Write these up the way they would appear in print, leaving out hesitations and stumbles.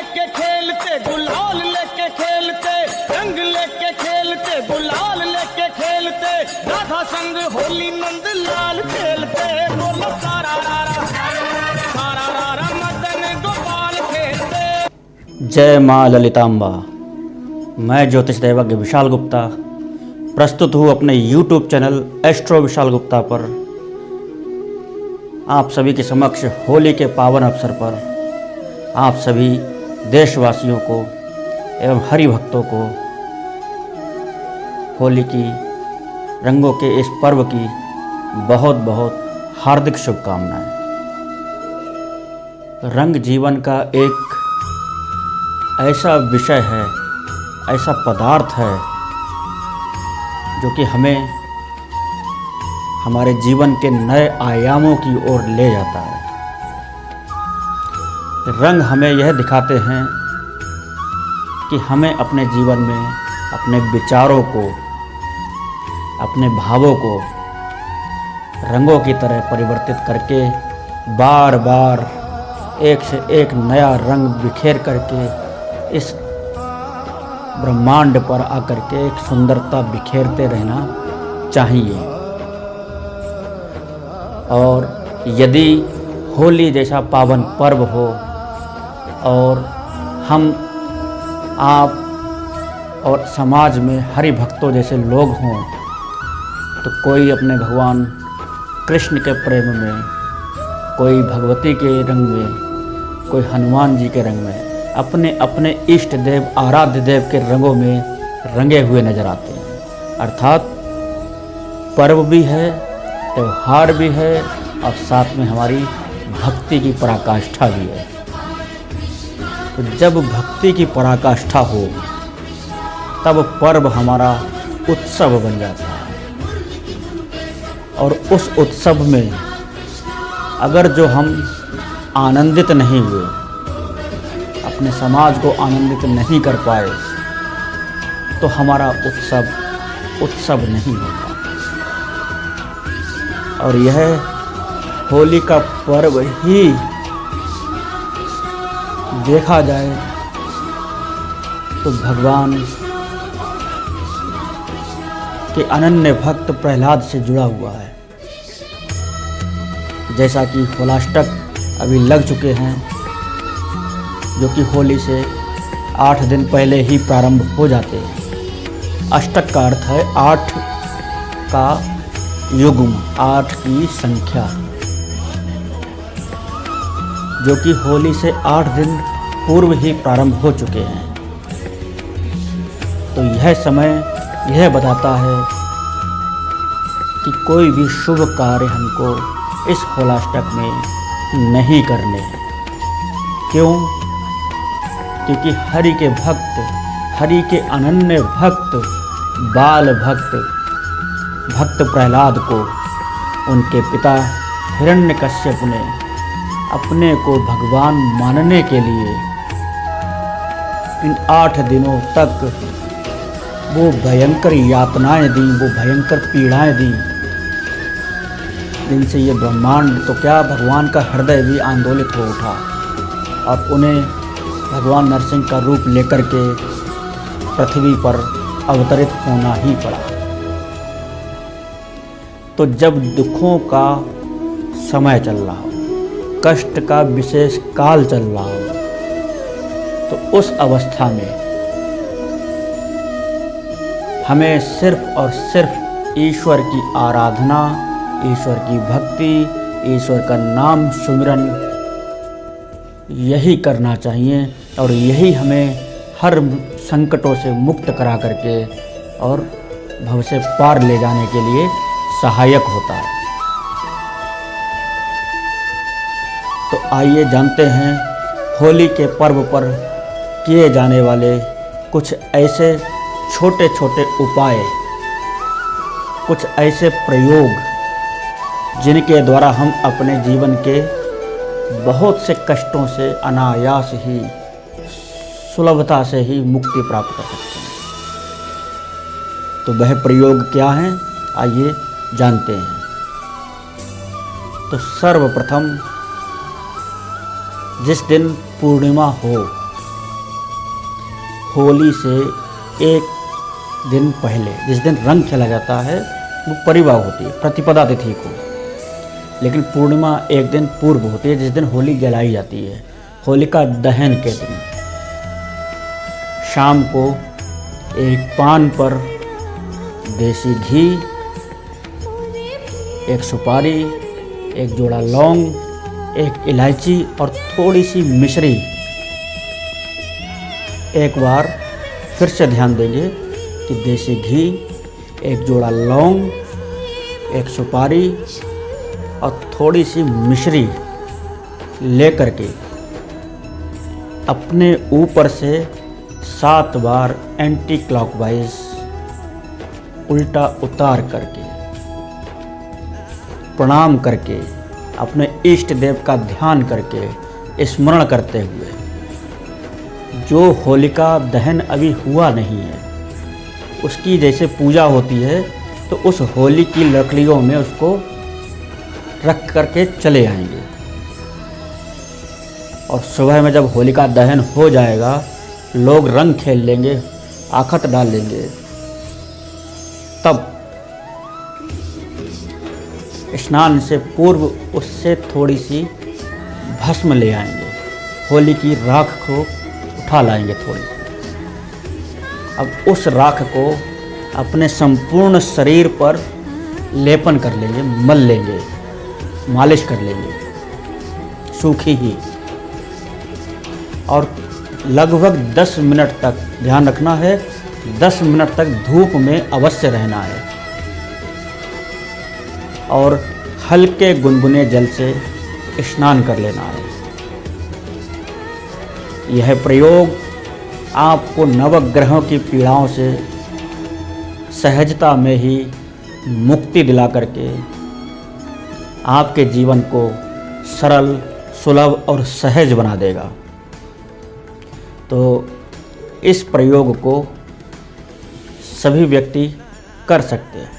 लेके खेलते, गुलाल लेके खेलते, रंग लेके खेलते, गुलाल लेके खेलते, राधा संग होली नंद लाल खेलते, बोलो सारा रारा मदन गोपाल खेलते। जय माँ ललितांबा। मैं ज्योतिष दैवज्ञ विशाल गुप्ता प्रस्तुत हूँ अपने YouTube channel astro Vishal Gupta पर आप सभी के समक्ष होली के पावन अवसर पर आप सभी देशवासियों को एवं हरि भक्तों को होली की रंगों के इस पर्व की बहुत बहुत हार्दिक शुभकामनाएं। रंग जीवन का एक ऐसा विषय है, ऐसा पदार्थ है जो कि हमें हमारे जीवन के नए आयामों की ओर ले जाता है। रंग हमें यह दिखाते हैं कि हमें अपने जीवन में अपने विचारों को, अपने भावों को रंगों की तरह परिवर्तित करके बार बार एक से एक नया रंग बिखेर करके इस ब्रह्मांड पर आकर के एक सुंदरता बिखेरते रहना चाहिए। और यदि होली जैसा पावन पर्व हो और हम आप और समाज में हरि भक्तों जैसे लोग हों तो कोई अपने भगवान कृष्ण के प्रेम में, कोई भगवती के रंग में, कोई हनुमान जी के रंग में, अपने अपने इष्ट देव आराध्य देव के रंगों में रंगे हुए नजर आते हैं। अर्थात पर्व भी है, त्यौहार भी है और साथ में हमारी भक्ति की पराकाष्ठा भी है। तो जब भक्ति की पराकाष्ठा हो तब पर्व हमारा उत्सव बन जाता है। और उस उत्सव में अगर जो हम आनंदित नहीं हुए, अपने समाज को आनंदित नहीं कर पाए तो हमारा उत्सव नहीं होता। और यह होली का पर्व ही देखा जाए तो भगवान के अनन्य भक्त प्रहलाद से जुड़ा हुआ है। जैसा कि होलाष्टक अभी लग चुके हैं, जो कि होली से 8 दिन पहले ही प्रारंभ हो जाते हैं। अष्टक का अर्थ है 8 का युग्म, 8 की संख्या, जो कि होली से 8 दिन पूर्व ही प्रारंभ हो चुके हैं। तो यह समय यह बताता है कि कोई भी शुभ कार्य हमको इस होलाष्टक में नहीं करने हैं। क्यों? क्योंकि हरि के भक्त, हरि के अनन्य भक्त, बाल भक्त प्रहलाद को उनके पिता हिरण्यकश्यप ने अपने को भगवान मानने के लिए इन 8 दिनों तक वो भयंकर यातनाएं दी, वो भयंकर पीड़ाएं दी, जिनसे ये ब्रह्मांड तो क्या भगवान का हृदय भी आंदोलित हो उठा और उन्हें भगवान नरसिंह का रूप लेकर के पृथ्वी पर अवतरित होना ही पड़ा। तो जब दुखों का समय चल रहा हो, कष्ट का विशेष काल चल रहा हो, तो उस अवस्था में हमें सिर्फ और सिर्फ ईश्वर की आराधना, ईश्वर की भक्ति, ईश्वर का नाम सुमिरन यही करना चाहिए। और यही हमें हर संकटों से मुक्त करा करके और भव से पार ले जाने के लिए सहायक होता है। तो आइए जानते हैं होली के पर्व पर किए जाने वाले कुछ ऐसे छोटे छोटे उपाय, कुछ ऐसे प्रयोग जिनके द्वारा हम अपने जीवन के बहुत से कष्टों से अनायास ही, सुलभता से ही मुक्ति प्राप्त कर सकते हैं। तो वह प्रयोग क्या हैं, आइए जानते हैं। तो सर्वप्रथम जिस दिन पूर्णिमा हो होली से एक दिन पहले, जिस दिन रंग खेला जाता है, वो परिवा होती है, प्रतिपदा तिथि को। लेकिन पूर्णिमा एक दिन पूर्व होती है, जिस दिन होली जलाई जाती है, होलिका दहन के दिन। शाम को एक पान पर देसी घी, एक सुपारी, एक जोड़ा लौंग, एक इलायची और थोड़ी सी मिश्री। एक बार फिर से ध्यान देंगे कि देसी घी, एक जोड़ा लौंग, एक सुपारी और थोड़ी सी मिश्री लेकर के अपने ऊपर से 7 बार एंटी क्लॉकवाइज उल्टा उतार करके प्रणाम करके अपने इष्ट देव का ध्यान करके स्मरण करते हुए, जो होलिका दहन अभी हुआ नहीं है उसकी जैसे पूजा होती है, तो उस होली की लकड़ियों में उसको रख करके चले आएंगे। और सुबह में जब होलिका दहन हो जाएगा, लोग रंग खेल लेंगे, आखत डाल लेंगे, तब स्नान से पूर्व उससे थोड़ी सी भस्म ले आएंगे, होली की राख को उठा लाएंगे थोड़ी। अब उस राख को अपने संपूर्ण शरीर पर लेपन कर लेंगे, मल लेंगे, मालिश कर लेंगे सूखी ही। और लगभग 10 मिनट तक, ध्यान रखना है, 10 मिनट तक धूप में अवश्य रहना है और हल्के गुनगुने जल से स्नान कर लेना है। यह प्रयोग आपको नवग्रहों की पीड़ाओं से सहजता में ही मुक्ति दिला करके आपके जीवन को सरल, सुलभ और सहज बना देगा। तो इस प्रयोग को सभी व्यक्ति कर सकते हैं।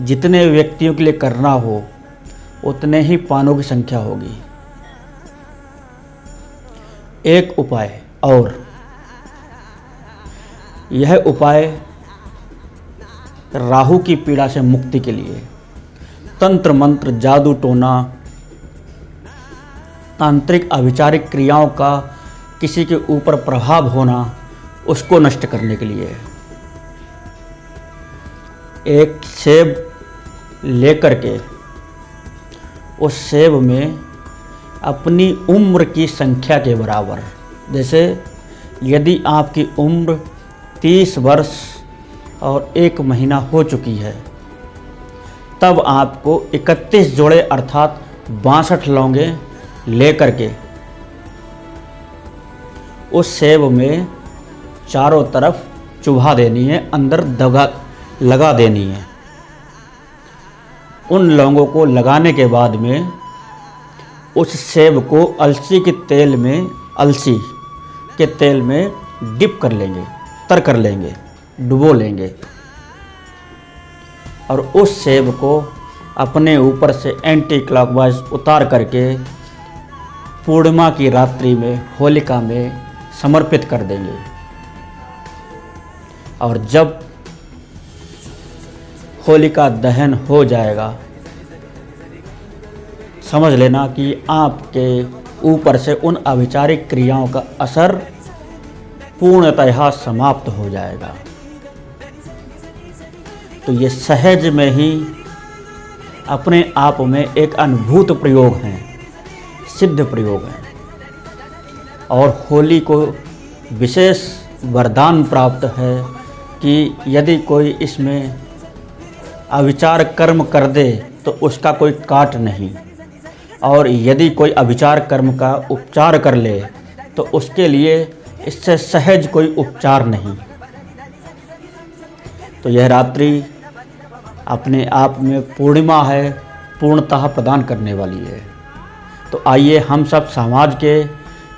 जितने व्यक्तियों के लिए करना हो उतने ही पानों की संख्या होगी। एक उपाय और, यह उपाय राहु की पीड़ा से मुक्ति के लिए तंत्र मंत्र, जादू टोना, तांत्रिक अभिचारिक क्रियाओं का किसी के ऊपर प्रभाव होना, उसको नष्ट करने के लिए एक सेब लेकर के उस सेब में अपनी उम्र की संख्या के बराबर, जैसे यदि आपकी उम्र 30 वर्ष और 1 महीना हो चुकी है, तब आपको 31 जोड़े अर्थात 62 लौंगे लेकर के उस सेब में चारों तरफ चुभा देनी है, अंदर दगा लगा देनी है। उन लौंगों को लगाने के बाद में उस सेब को अलसी के तेल में डिप कर लेंगे, तर कर लेंगे, डुबो लेंगे और उस सेब को अपने ऊपर से एंटी क्लॉकवाइज उतार करके पूर्णिमा की रात्रि में होलिका में समर्पित कर देंगे। और जब होलिका दहन हो जाएगा, समझ लेना कि आपके ऊपर से उन अभिचारिक क्रियाओं का असर पूर्णतः समाप्त हो जाएगा। तो ये सहज में ही अपने आप में एक अनुभूत प्रयोग है, सिद्ध प्रयोग है। और होली को विशेष वरदान प्राप्त है कि यदि कोई इसमें अविचार कर्म कर दे तो उसका कोई काट नहीं, और यदि कोई अविचार कर्म का उपचार कर ले तो उसके लिए इससे सहज कोई उपचार नहीं। तो यह रात्रि अपने आप में पूर्णिमा है, पूर्णतः प्रदान करने वाली है। तो आइए हम सब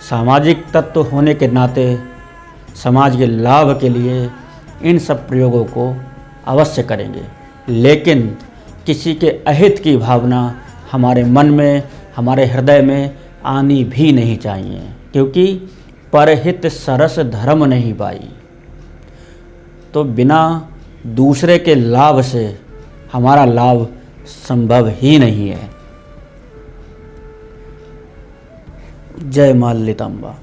सामाजिक तत्व होने के नाते समाज के लाभ के लिए इन सब प्रयोगों को अवश्य करेंगे, लेकिन किसी के अहित की भावना हमारे मन में, हमारे हृदय में आनी भी नहीं चाहिए, क्योंकि परहित सरस धर्म नहीं पाई। तो बिना दूसरे के लाभ से हमारा लाभ संभव ही नहीं है। जय मां ललितांबा।